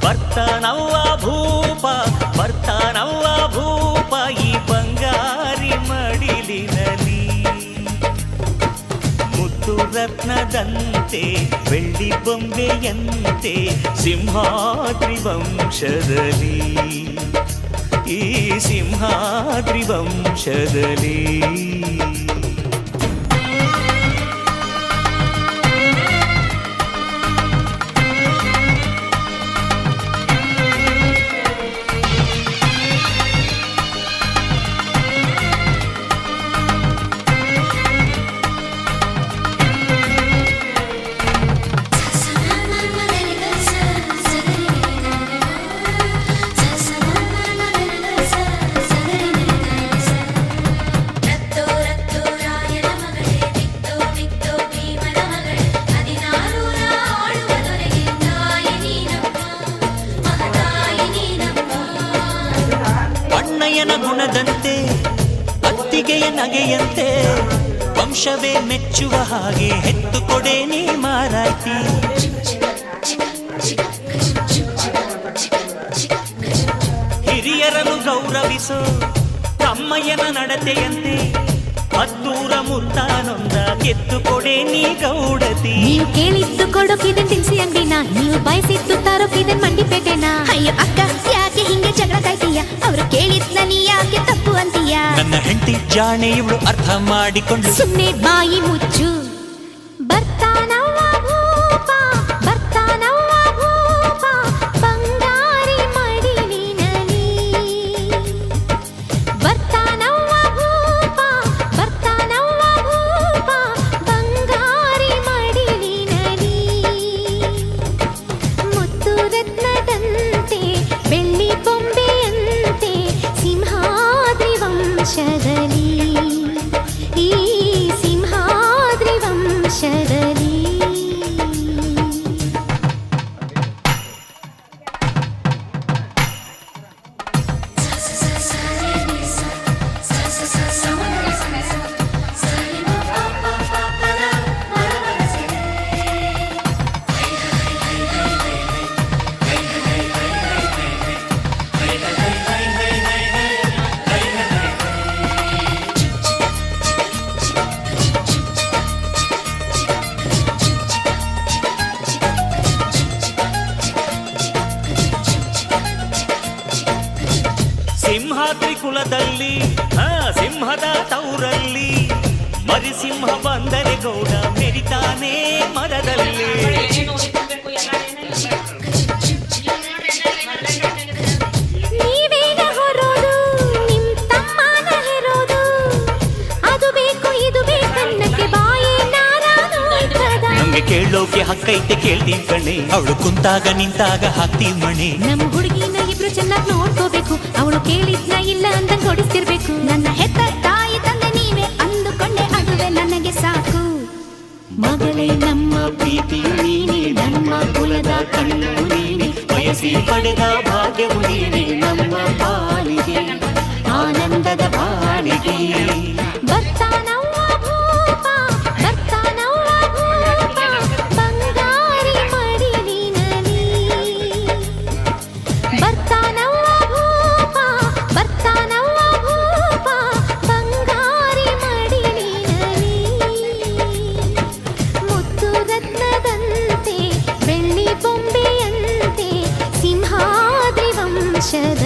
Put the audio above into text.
ಬರ್ತಾನವ್ವ ಭೂಪ ಬರ್ತಾನವ್ವ ಭೂಪ ಈ ಬಂಗಾರಿ ಮಡಿಲಿನಲಿ ಮುತ್ತು ರತ್ನದಂತೆ ಬೆಳ್ಳಿ ಬೊಂಬೆಯಂತೆ ಸಿಂಹಾದ್ರಿ ವಂಶದಲ್ಲಿ ಈ ಸಿಂಹಾದ್ರಿ ವಂಶದಲ್ಲಿ ಗುಣದಂತೆ ಅತ್ತಿಗೆಯ ನಗೆಯಂತೆ ವಂಶವೇ ಮೆಚ್ಚುವ ಹಾಗೆ ಹೆತ್ತು ಕೊಡೆ ನೀ ಮಾರಾಯ್ತಿ ಹಿರಿಯರನ್ನು ಗೌರವಿಸೋ ತಮ್ಮಯ್ಯನ ನಡತೆಯಂತೆ ಹತ್ತೂರ ಮುತ್ತಾನೊಂದ ಕೆತ್ತು ಕೊಡೆ ನೀ ಗೌಡತಿ ನೀವು ಕೇಳಿದ್ದು ಕೊಡೋಕಿದೆ ತಿನ್ಸಿ ಅಂಗಡಿನ ನೀವು ಬಯಸಿದ್ದು ತರೋಕಿದೆ ಮಂಡಿಪೇಟೆನ ಅಯ್ಯೋ ಅಕ್ಕ ಯಾಕೆ ಹಿಂಗೆ ಜಗಳ ಕಾಯ್ತೀಯ ಅವರು ಕೇಳಿದ್ನ ನೀ ಯಾಕೆ ತಪ್ಪು ಅಂತೀಯ ನನ್ನ ಹೆಂಡತಿ ಜಾಣೆ ಇವಳು ಅರ್ಥ ಮಾಡಿಕೊಂಡು ಸುಮ್ಮನೆ ಬಾಯಿ ಮುಚ್ಚು ಬರ್ತಾನವ್ವ ಭೂಪ ಬರ್ತಾನವ್ವ ಭೂಪ ಬಂಗಾರಿ ಮಡಿಲಿನಲಿ ಬರ್ತಾನವ್ವ ಭೂಪ ಬರ್ತಾನವ್ವ ಭೂಪ ಬಂಗಾರಿ ಮಡಿಲಿನಲಿ ಮುತ್ತು ರತ್ನದಂತೆ ಬೆಳ್ಳಿ ಬೊಂಬೆಯಂತೆ ಸಿಂಹಾದ್ರಿ ವಂಶದಲ್ಲಿ ಈ ಸಿಂಹಾದ್ರಿ ವಂಶದಲ್ಲಿ ಸಿಂಹಾದ್ರಿ ಕುಲದಲ್ಲಿ ಸಿಂಹದ ತೌರಲ್ಲಿ ಮರಿಸಿಂಹ ಬಂದರೆ ಗೌಡ ಮೆರಿತಾನೆ ಮರದಲ್ಲಿ ನೀವೇನ ಹೊರೋದು ನಿಮ್ ತಮ್ಮನ ಹೆರೋದು ಅದು ಬೇಕು ಇದು ಬೇಕನ್ನಕ್ಕೆ ಬಾಯೇ ನಾರಾನು ನಮ್ಗೆ ಕೇಳೋಕೆ ಹಕ್ಕೈತೆ ಕೇಳ್ತೀವಿ ಕಣೆ ಅವಳು ಕುಂತಾಗ ನಿಂತಾಗ ಹಾಕ್ತೀವಿ ಮಣೆ ನಮ್ಮ ಹುಡುಗಿನ ಇಬ್ರು ಚೆನ್ನಾಗಿ ನೋಡ್ಕೋಬೇಕು ಅವಳು ಕೇಳಿದ್ನ ಇಲ್ಲ ಅಂದಂಗ್ ಹೊಡಿಸ್ತಿರ್ಬೇಕು ನನ್ನ ಹೆತ್ತ ತಾಯಿ ತಂದೆ ನೀವೇ ಅಂದುಕೊಂಡೆ ಅದುವೆ ನನಗೆ ಸಾಕು ಮಗಳೇ ನಮ್ಮ ಪ್ರೀತಿ ನೀನೆ ನಮ್ಮ ಕುಲದ ಕಣ್ಣು ನೀನೆ ಬಯಸಿ ಪಡೆದ ಭಾಗ್ಯವು ನೀನೆ ನಮ್ಮ ಬರ್ತಾನವ್ವ ಭೂಪ ಬರ್ತಾನವ್ವ ಭೂಪ ಬಂಗಾರಿ ಮಡಿಲಿನಲ್ಲಿ ಮುತ್ತು ರತ್ನದಂತೆ ಬೆಳ್ಳಿ ಬೊಂಬೆಯಂತೆ ಸಿಂಹಾದ್ರಿ ವಂಶದ